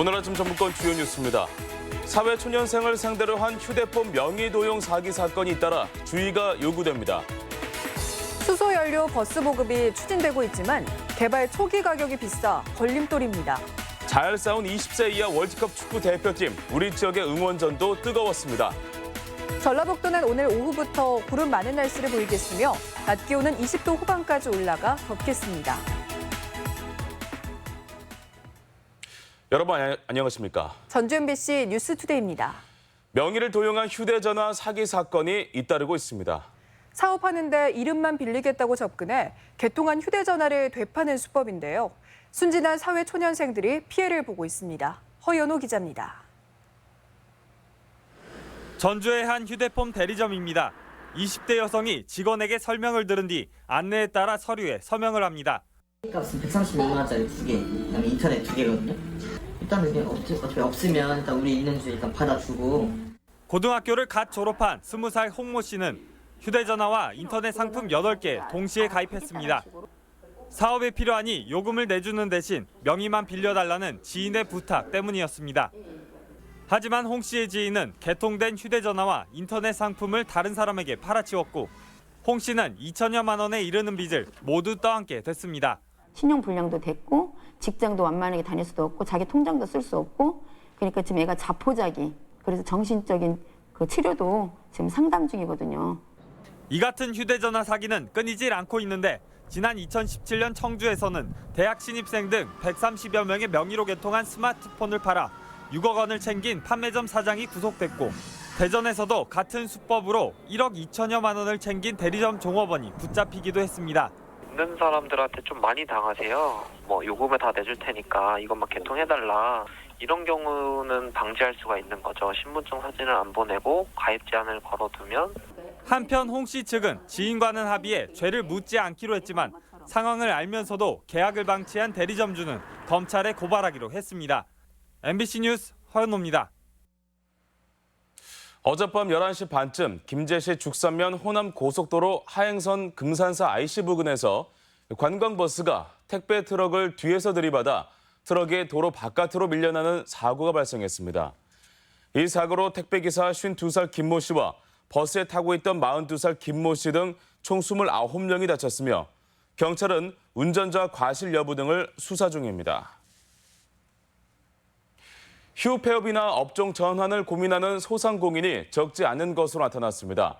오늘 아침 전북권 주요 뉴스입니다. 사회초년생을 상대로 한 휴대폰 명의도용 사기 사건이 잇따라 주의가 요구됩니다. 수소연료 버스 보급이 추진되고 있지만 개발 초기 가격이 비싸 걸림돌입니다. 잘 싸운 20세 이하 월드컵 축구 대표팀, 우리 지역의 응원전도 뜨거웠습니다. 전라북도는 오늘 오후부터 구름 많은 날씨를 보이겠으며 낮 기온은 20도 후반까지 올라가 덥겠습니다. 여러분 안녕하십니까? 전주 MBC 뉴스투데이입니다. 명의를 도용한 휴대전화 사기 사건이 잇따르고 있습니다. 사업하는데 이름만 빌리겠다고 접근해 개통한 휴대전화를 되파는 수법인데요. 순진한 사회초년생들이 피해를 보고 있습니다. 허연호 기자입니다. 전주의 한 휴대폰 대리점입니다. 20대 여성이 직원에게 설명을 들은 뒤 안내에 따라 서류에 서명을 합니다. 값은 136만 원짜리 2개, 그다음에 인터넷 2개거든요. 일단은 어차피 없으면 일단 우리 있는 주 일단 받아주고. 고등학교를 갓 졸업한 20살 홍모 씨는 휴대전화와 인터넷 상품 8개 동시에 가입했습니다. 사업에 필요하니 요금을 내주는 대신 명의만 빌려달라는 지인의 부탁 때문이었습니다. 하지만 홍 씨의 지인은 개통된 휴대전화와 인터넷 상품을 다른 사람에게 팔아치웠고 홍 씨는 2천여만 원에 이르는 빚을 모두 떠안게 됐습니다. 신용불량도 됐고 직장도 완만하게 다닐 수도 없고 자기 통장도 쓸 수 없고 그러니까 지금 애가 자포자기, 그래서 정신적인 그 치료도 지금 상담 중이거든요. 이 같은 휴대전화 사기는 끊이질 않고 있는데 지난 2017년 청주에서는 대학 신입생 등 130여 명의 명의로 개통한 스마트폰을 팔아 6억 원을 챙긴 판매점 사장이 구속됐고 대전에서도 같은 수법으로 1억 2천여만 원을 챙긴 대리점 종업원이 붙잡히기도 했습니다. 있는 사람들한테 좀 많이 당하세요. 요금을 다 내줄 테니까 이것만 개통해달라. 이런 경우는 방지할 수가 있는 거죠. 신분증 사진을 안 보내고 가입 제한을 걸어두면. 한편 홍 씨 측은 지인과는 합의해 죄를 묻지 않기로 했지만 상황을 알면서도 계약을 방치한 대리점주는 검찰에 고발하기로 했습니다. MBC 뉴스 허연호입니다. 어젯밤 11시 반쯤 김제시 죽산면 호남 고속도로 하행선 금산사 IC 부근에서 관광버스가 택배 트럭을 뒤에서 들이받아 트럭이 도로 바깥으로 밀려나는 사고가 발생했습니다. 이 사고로 택배기사 52살 김모 씨와 버스에 타고 있던 42살 김모 씨 등 총 29명이 다쳤으며 경찰은 운전자 과실 여부 등을 수사 중입니다. 휴폐업이나 업종 전환을 고민하는 소상공인이 적지 않은 것으로 나타났습니다.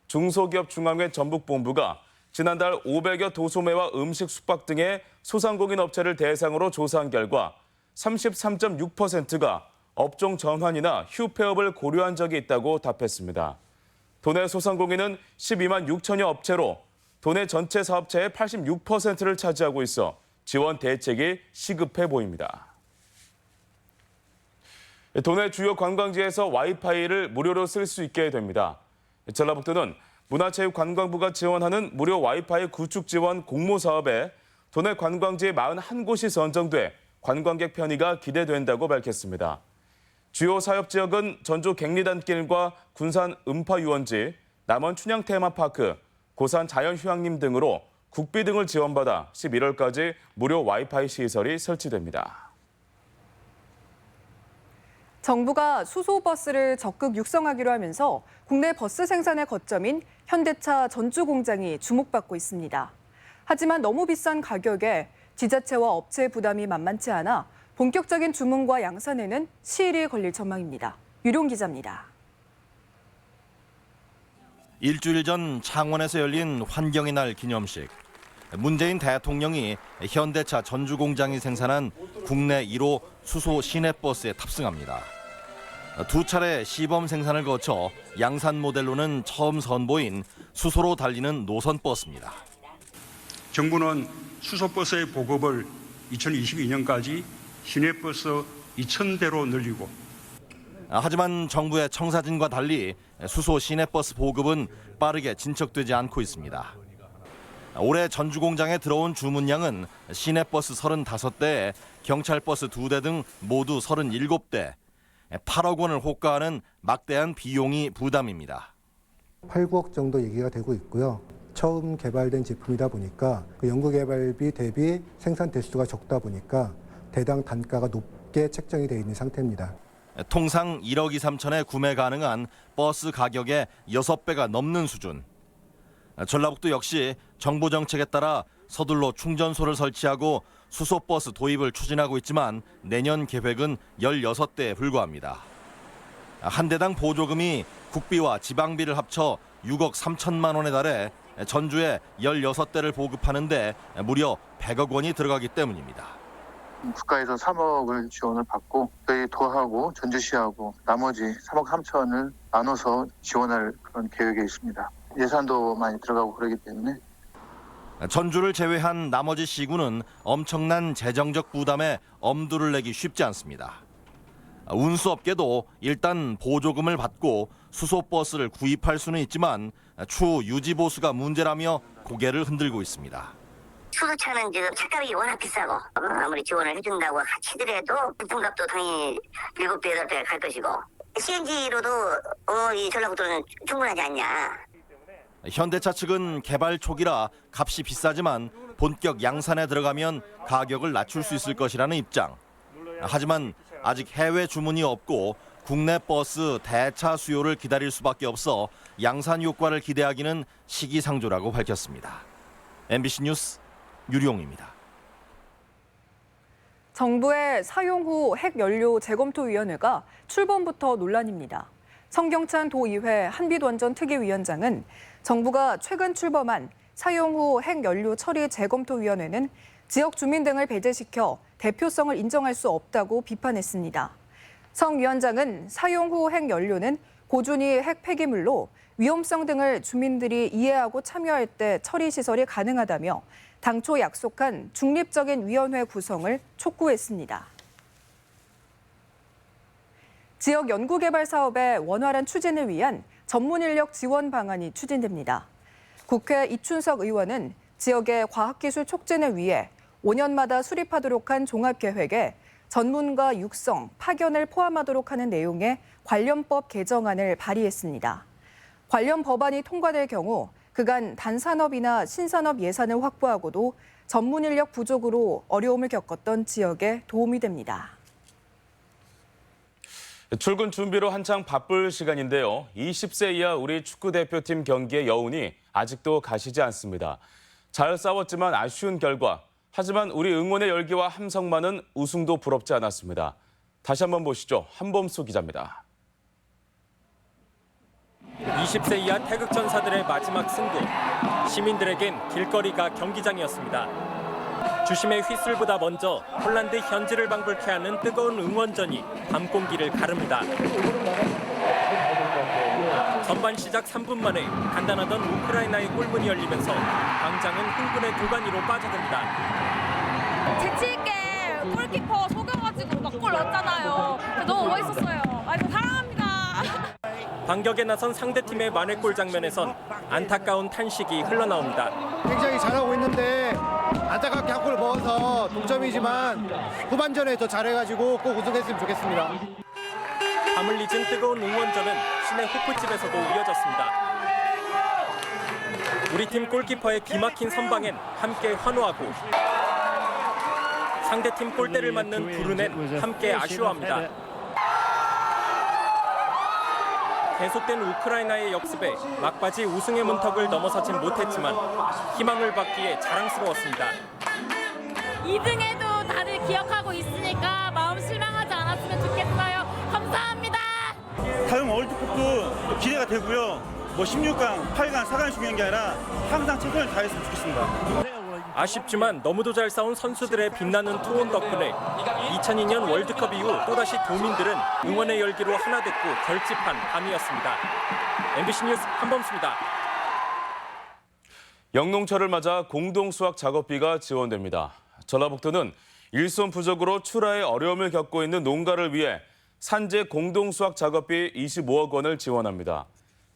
중소기업 중앙회 전북본부가 지난달 500여 도소매와 음식 숙박 등의 소상공인 업체를 대상으로 조사한 결과 33.6%가 업종 전환이나 휴폐업을 고려한 적이 있다고 답했습니다. 도내 소상공인은 12만 6천여 업체로 도내 전체 사업체의 86%를 차지하고 있어 지원 대책이 시급해 보입니다. 도내 주요 관광지에서 와이파이를 무료로 쓸 수 있게 됩니다. 전라북도는 문화체육관광부가 지원하는 무료 와이파이 구축 지원 공모 사업에 도내 관광지 41곳이 선정돼 관광객 편의가 기대된다고 밝혔습니다. 주요 사업 지역은 전주 갱리단길과 군산 음파유원지, 남원 춘향 테마파크, 고산 자연휴양림 등으로 국비 등을 지원받아 11월까지 무료 와이파이 시설이 설치됩니다. 정부가 수소버스를 적극 육성하기로 하면서 국내 버스 생산의 거점인 현대차 전주 공장이 주목받고 있습니다. 하지만 너무 비싼 가격에 지자체와 업체 부담이 만만치 않아 본격적인 주문과 양산에는 시일이 걸릴 전망입니다. 유룡 기자입니다. 일주일 전 창원에서 열린 환경의 날 기념식. 문재인 대통령이 현대차 전주 공장이 생산한 국내 1호 수소 시내버스에 탑승합니다. 두 차례 시범 생산을 거쳐 양산 모델로는 처음 선보인 수소로 달리는 노선버스입니다. 정부는 수소버스의 보급을 2022년까지 시내버스 2,000대로 늘리고, 하지만 정부의 청사진과 달리 수소 시내버스 보급은 빠르게 진척되지 않고 있습니다. 올해 전주 공장에 들어온 주문량은 시내버스 35대, 경찰버스 2대 등 모두 37대, 8억 원을 호가하는 막대한 비용이 부담입니다. 8, 9억 정도 얘기가 되고 있고요. 처음 개발된 제품이다 보니까 그 연구개발비 대비 생산 대수가 적다 보니까 대당 단가가 낮게 책정이 되어 있는 상태입니다. 통상 1억 2, 3천에 구매 가능한 버스 가격의 6배가 넘는 수준. 전라북도 역시 정부 정책에 따라 서둘러 충전소를 설치하고 수소버스 도입을 추진하고 있지만 내년 계획은 16대에 불과합니다. 한 대당 보조금이 국비와 지방비를 합쳐 6억 3천만 원에 달해 전주에 16대를 보급하는데 무려 100억 원이 들어가기 때문입니다. 국가에서 3억을 지원을 받고 저희 도하고 전주시하고 나머지 3억 3천을 나눠서 지원할 그런 계획에 있습니다. 예산도 많이 들어가고 그러기 때문에 전주를 제외한 나머지 시군은 엄청난 재정적 부담에 엄두를 내기 쉽지 않습니다. 운수업계도 일단 보조금을 받고 수소버스를 구입할 수는 있지만 추후 유지 보수가 문제라며 고개를 흔들고 있습니다. 수소차는 지금 차값이 워낙 비싸고 아무리 지원을 해준다고 하치더라도 부품값도 당연히 7배, 8배가 갈 것이고 CNG로도 이 전라북도는 충분하지 않냐. 현대차 측은 개발 초기라 값이 비싸지만 본격 양산에 들어가면 가격을 낮출 수 있을 것이라는 입장. 하지만 아직 해외 주문이 없고 국내 버스 대차 수요를 기다릴 수밖에 없어 양산 효과를 기대하기는 시기상조라고 밝혔습니다. MBC 뉴스 유리용입니다. 정부의 사용 후 핵연료 재검토위원회가 출범부터 논란입니다. 성경찬 도의회 한빛원전 특위위원장은 정부가 최근 출범한 사용 후 핵연료 처리 재검토위원회는 지역 주민 등을 배제시켜 대표성을 인정할 수 없다고 비판했습니다. 성 위원장은 사용 후 핵연료는 고준위 핵 폐기물로 위험성 등을 주민들이 이해하고 참여할 때 처리 시설이 가능하다며 당초 약속한 중립적인 위원회 구성을 촉구했습니다. 지역 연구개발 사업의 원활한 추진을 위한 전문 인력 지원 방안이 추진됩니다. 국회 이춘석 의원은 지역의 과학기술 촉진을 위해 5년마다 수립하도록 한 종합계획에 전문가 육성, 파견을 포함하도록 하는 내용의 관련법 개정안을 발의했습니다. 관련 법안이 통과될 경우 그간 단산업이나 신산업 예산을 확보하고도 전문 인력 부족으로 어려움을 겪었던 지역에 도움이 됩니다. 출근 준비로 한창 바쁠 시간인데요. 20세 이하 우리 축구대표팀 경기의 여운이 아직도 가시지 않습니다. 잘 싸웠지만 아쉬운 결과. 하지만 우리 응원의 열기와 함성만은 우승도 부럽지 않았습니다. 다시 한번 보시죠. 한범수 기자입니다. 20세 이하 태극전사들의 마지막 승부. 시민들에겐 길거리가 경기장이었습니다. 주심의 휘슬보다 먼저 폴란드 현지를 방불케 하는 뜨거운 응원전이 밤 공기를 가릅니다. 전반 시작 3분 만에 간단하던 우크라이나의 골문이 열리면서 광장은 흥분의 도가니로 빠져듭니다. 재치 있게 골키퍼 속여가지고 막 골 넣었잖아요. 너무 멋있었어요. 아이고 사랑합니다. 반격에 나선 상대팀의 만회골 장면에선 안타까운 탄식이 흘러나옵니다. 굉장히 잘하고 있는데 안타깝게 한 골을 먹어서 동점이지만 후반전에 더 잘해가지고 꼭 우승했으면 좋겠습니다. 밤을 잊은 뜨거운 응원전은 시내 호프집에서도 이어졌습니다. 우리 팀 골키퍼의 기막힌 선방엔 함께 환호하고 상대팀 골대를 맞는 부르넨 함께 아쉬워합니다. 계속된 우크라이나의 역습에 막바지 우승의 문턱을 넘어서진 못했지만 희망을 받기에 자랑스러웠습니다. 2등에도 다들 기억하고 있으니까 마음 실망하지 않았으면 좋겠어요. 감사합니다. 다음 월드컵도 또 기대가 되고요. 뭐 16강, 8강, 4강이 중요한 게 아니라 항상 최선을 다했으면 좋겠습니다. 아쉽지만 너무도 잘 싸운 선수들의 빛나는 투혼 덕분에 2002년 월드컵 이후 또다시 도민들은 응원의 열기로 하나 됐고 결집한 밤이었습니다. MBC 뉴스 한범수입니다. 영농철을 맞아 공동 수확 작업비가 지원됩니다. 전라북도는 일손 부족으로 출하에 어려움을 겪고 있는 농가를 위해 산재 공동 수확 작업비 25억 원을 지원합니다.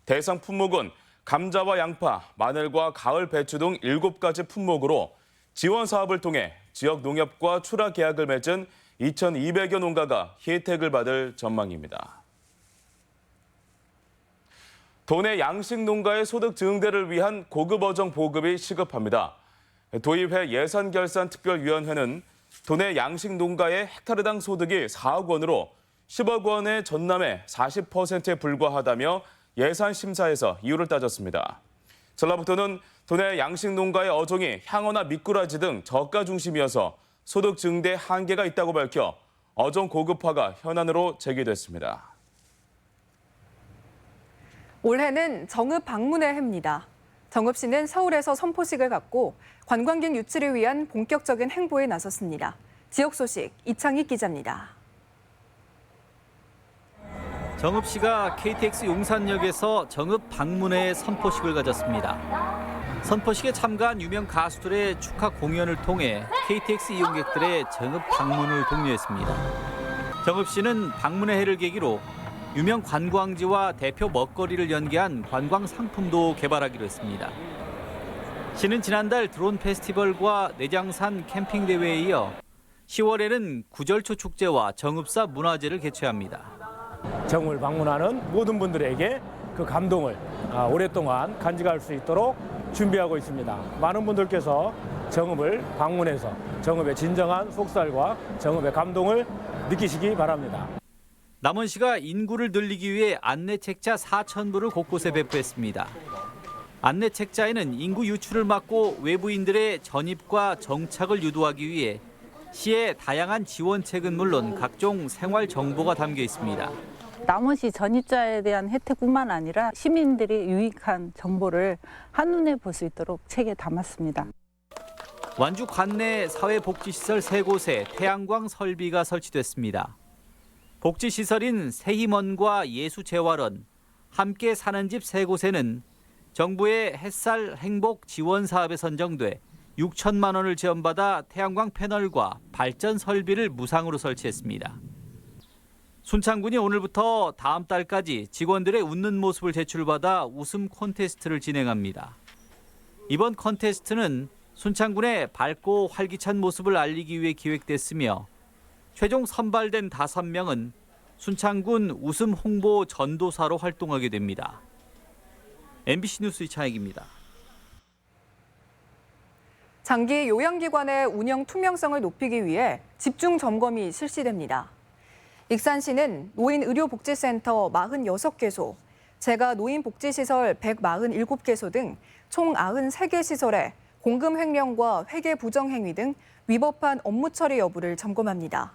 대상 품목은 감자와 양파, 마늘과 가을 배추 등 7가지 품목으로 지원 사업을 통해 지역 농협과 출하 계약을 맺은 2,200여 농가가 혜택을 받을 전망입니다. 도내 양식 농가의 소득 증대를 위한 고급 어종 보급이 시급합니다. 도의회 예산결산특별위원회는 도내 양식 농가의 헥타르당 소득이 4억 원으로 10억 원의 전남의 40%에 불과하다며 예산 심사에서 이유를 따졌습니다. 전라북도는 도내 양식 농가의 어종이 향어나 미꾸라지 등 저가 중심이어서 소득 증대 한계가 있다고 밝혀 어종 고급화가 현안으로 제기됐습니다. 올해는 정읍 방문의 해입니다. 정읍 씨는 서울에서 선포식을 갖고 관광객 유치를 위한 본격적인 행보에 나섰습니다. 지역 소식 이창익 기자입니다. 정읍 씨가 KTX 용산역에서 정읍 방문회 선포식을 가졌습니다. 선포식에 참가한 유명 가수들의 축하 공연을 통해 KTX 이용객들의 정읍 방문을 독려했습니다. 정읍 씨는 방문회 해를 계기로 유명 관광지와 대표 먹거리를 연계한 관광 상품도 개발하기로 했습니다. 시는 지난달 드론 페스티벌과 내장산 캠핑 대회에 이어 10월에는 구절초 축제와 정읍사 문화제를 개최합니다. 정읍을 방문하는 모든 분들에게 그 감동을 오랫동안 간직할 수 있도록 준비하고 있습니다. 많은 분들께서 정읍을 방문해서 정읍의 진정한 속살과 정읍의 감동을 느끼시기 바랍니다. 남원시가 인구를 늘리기 위해 안내책자 4,000부를 곳곳에 배포했습니다. 안내책자에는 인구 유출을 막고 외부인들의 전입과 정착을 유도하기 위해 시의 다양한 지원책은 물론 각종 생활 정보가 담겨 있습니다. 남원시 전입자에 대한 혜택뿐만 아니라 시민들이 유익한 정보를 한눈에 볼 수 있도록 책에 담았습니다. 완주 관내 사회복지시설 3곳에 태양광 설비가 설치됐습니다. 복지시설인 세희먼과 예수재활원, 함께 사는 집 3곳에는 정부의 햇살 행복 지원 사업에 선정돼 6천만 원을 지원받아 태양광 패널과 발전 설비를 무상으로 설치했습니다. 순창군이 오늘부터 다음 달까지 직원들의 웃는 모습을 제출받아 웃음 콘테스트를 진행합니다. 이번 콘테스트는 순창군의 밝고 활기찬 모습을 알리기 위해 기획됐으며 최종 선발된 5명은 순창군 웃음 홍보 전도사로 활동하게 됩니다. MBC 뉴스 이창익입니다. 장기 요양기관의 운영 투명성을 높이기 위해 집중 점검이 실시됩니다. 익산시는 노인의료복지센터 46개소, 재가 노인복지시설 147개소 등 총 93개 시설에 공금 횡령과 회계 부정 행위 등 위법한 업무 처리 여부를 점검합니다.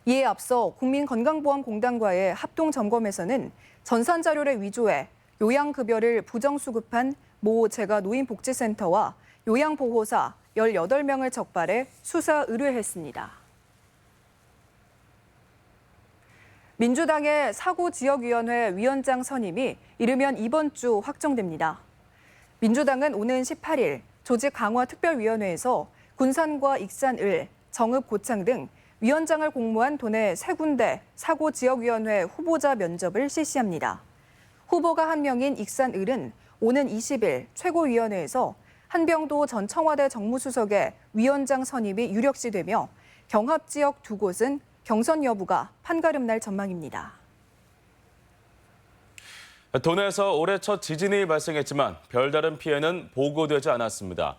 이에 앞서 국민건강보험공단과의 합동 점검에서는 전산 자료를 위조해 요양급여를 부정수급한 모 재가 노인복지센터와 요양보호사 18명을 적발해 수사 의뢰했습니다. 민주당의 사고지역위원회 위원장 선임이 이르면 이번 주 확정됩니다. 민주당은 오는 18일 조직 강화 특별위원회에서 군산과 익산을, 정읍, 고창 등 위원장을 공모한 도내 3군데 사고지역위원회 후보자 면접을 실시합니다. 후보가 1명인 익산을은 오는 20일 최고위원회에서 한병도 전 청와대 정무수석의 위원장 선임이 유력시되며 경합지역 2곳은 경선 여부가 판가름 날 전망입니다. 도내에서 올해 첫 지진이 발생했지만 별다른 피해는 보고되지 않았습니다.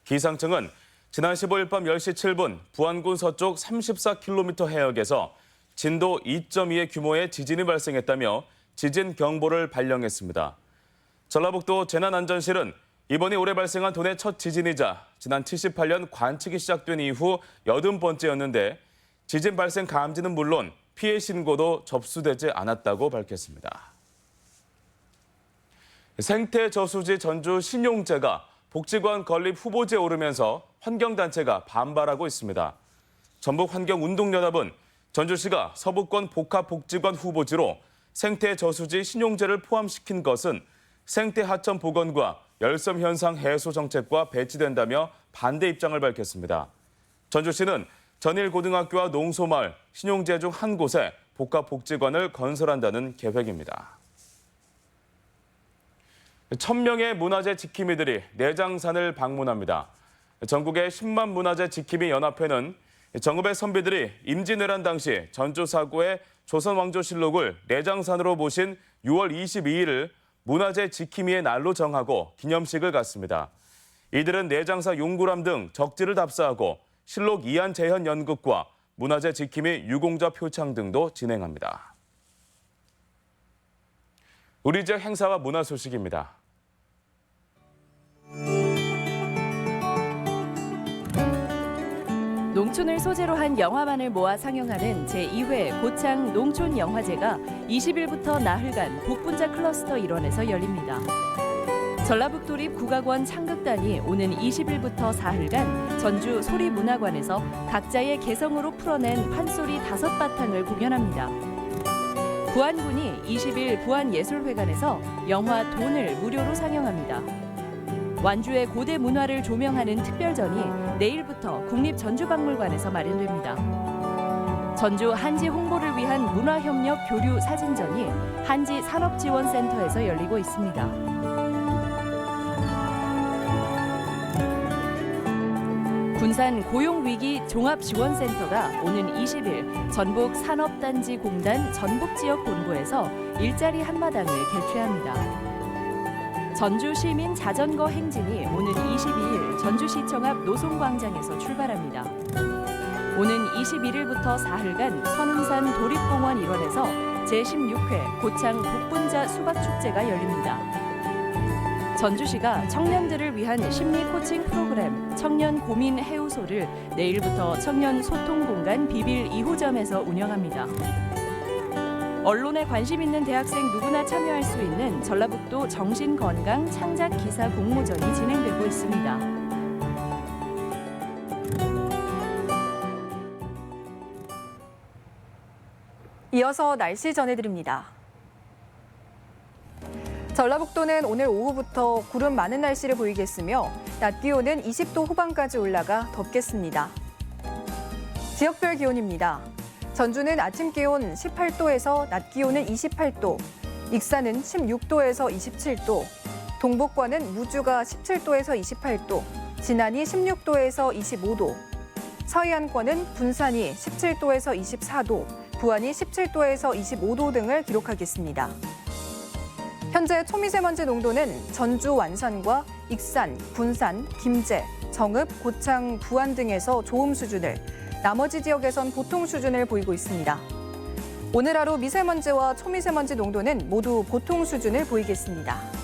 기상청은 지난 15일 밤 10시 7분 부안군 서쪽 34km 해역에서 진도 2.2의 규모의 지진이 발생했다며 지진 경보를 발령했습니다. 전라북도 재난안전실은 이번이 올해 발생한 도내 첫 지진이자 지난 78년 관측이 시작된 이후 80번째였는데 지진 발생 감지는 물론 피해 신고도 접수되지 않았다고 밝혔습니다. 생태저수지 전주 신용제가 복지관 건립 후보지에 오르면서 환경단체가 반발하고 있습니다. 전북환경운동연합은 전주시가 서부권 복합복지관 후보지로 생태저수지 신용제를 포함시킨 것은 생태하천 복원과 열섬 현상 해소 정책과 배치된다며 반대 입장을 밝혔습니다. 전주시는 전일고등학교와 농소마을, 신용제 중 한 곳에 복합복지관을 건설한다는 계획입니다. 1000명의 문화재 지킴이들이 내장산을 방문합니다. 전국의 10만 문화재 지킴이 연합회는 정읍의 선비들이 임진왜란 당시 전주사고의 조선왕조실록을 내장산으로 모신 6월 22일을 문화재 지킴이의 날로 정하고 기념식을 갖습니다. 이들은 내장사 용구람 등 적지를 답사하고 실록 이한재현 연극과 문화재 지킴이 유공자 표창 등도 진행합니다. 우리 지역 행사와 문화 소식입니다. 농촌을 소재로 한 영화만을 모아 상영하는 제2회 고창 농촌영화제가 20일부터 나흘간 복분자 클러스터 일원에서 열립니다. 전라북도립 국악원 창극단이 오는 20일부터 사흘간 전주 소리문화관에서 각자의 개성으로 풀어낸 판소리 5바탕을 공연합니다. 부안군이 20일 부안예술회관에서 영화 돈을 무료로 상영합니다. 완주의 고대 문화를 조명하는 특별전이 내일부터 국립전주박물관에서 마련됩니다. 전주 한지 홍보를 위한 문화협력 교류 사진전이 한지 산업지원센터에서 열리고 있습니다. 군산 고용위기 종합지원센터가 오는 20일 전북산업단지공단 전북지역본부에서 일자리 한마당을 개최합니다. 전주시민 자전거 행진이 오는 22일 전주시청 앞 노송광장에서 출발합니다. 오는 21일부터 사흘간 선운산 도립공원 일원에서 제16회 고창 복분자 수박축제가 열립니다. 전주시가 청년들을 위한 심리 코칭 프로그램 청년 고민 해우소를 내일부터 청년 소통 공간 비빌 2호점에서 운영합니다. 언론에 관심 있는 대학생 누구나 참여할 수 있는 전라북도 정신건강 창작 기사 공모전이 진행되고 있습니다. 이어서 날씨 전해드립니다. 전라북도는 오늘 오후부터 구름 많은 날씨를 보이겠으며 낮 기온은 20도 후반까지 올라가 덥겠습니다. 지역별 기온입니다. 전주는 아침 기온 18도에서 낮 기온은 28도, 익산은 16도에서 27도, 동북권은 무주가 17도에서 28도, 진안이 16도에서 25도, 서해안권은 분산이 17도에서 24도, 부안이 17도에서 25도 등을 기록하겠습니다. 현재 초미세먼지 농도는 전주 완산과 익산, 군산, 김제, 정읍, 고창, 부안 등에서 좋음 수준을, 나머지 지역에선 보통 수준을 보이고 있습니다. 오늘 하루 미세먼지와 초미세먼지 농도는 모두 보통 수준을 보이겠습니다.